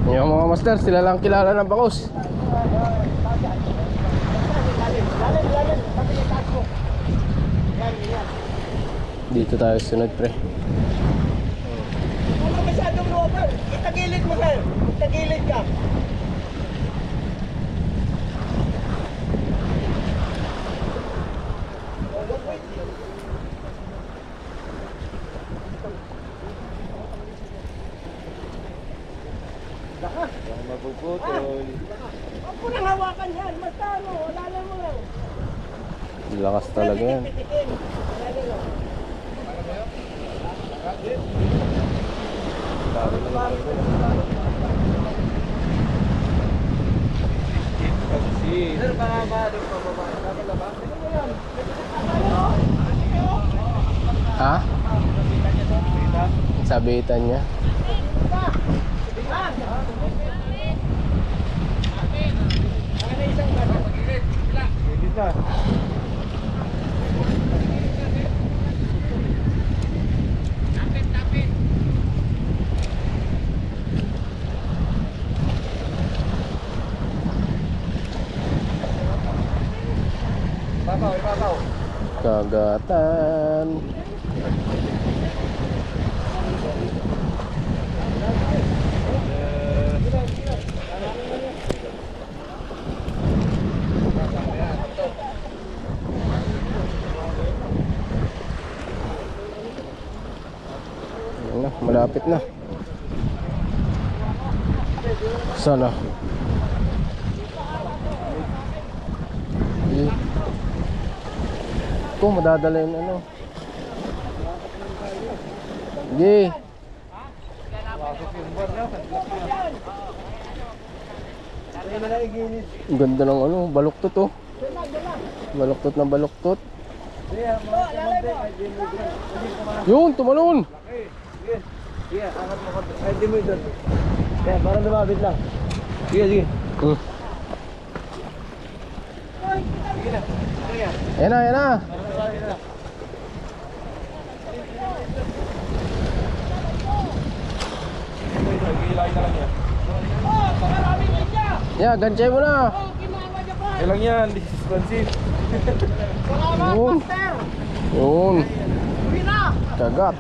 Yung mga master, sila lang kilala ng bangus. Dito tayo sunod, pre. Ano masyadong lower? Itagilid mo sir. Itagilid ka. Mapuputol. Huwag mo nang hawakan yan. Basta ano, wala mo lang. Lakas talaga yan. Pitikin. Wala lang. Sir, baka doon pa baba. Ha? Sabitan niya. Ipapaw. Kagatan. Ayan na, malapit na. Sana. Kung madadala yung ano. Sige. Ang ganda ng ano, baluktot oh. Baluktot na baluktot. Yun, tumalon. Sige, angat mo ko. Ay, di mo doon. Kaya, parang lumabit lang. Sige. Sige na. Ayan na, ayan na. Ilay na lang yan. Yeah, gansay mo na. Ilang yan, this is expensive. Yun. Yun. Kagat.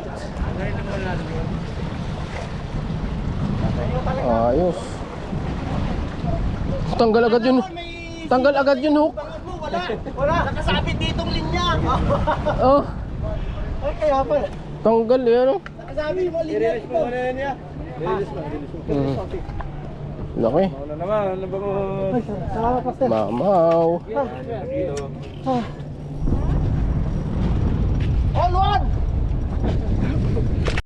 Ayos. Tanggal agad yun. Tanggal agad yun, Hook. Wala. Nakasabit ditong linya. Oh, Ay, kaya pa. tanggal yan. Oh. Nakasabit mo linya. I-release mo muna yan niya. I-release mo. Laki. Mauna naman, ano ba mo? Salamat, Pastor. Mamaw. Kilo.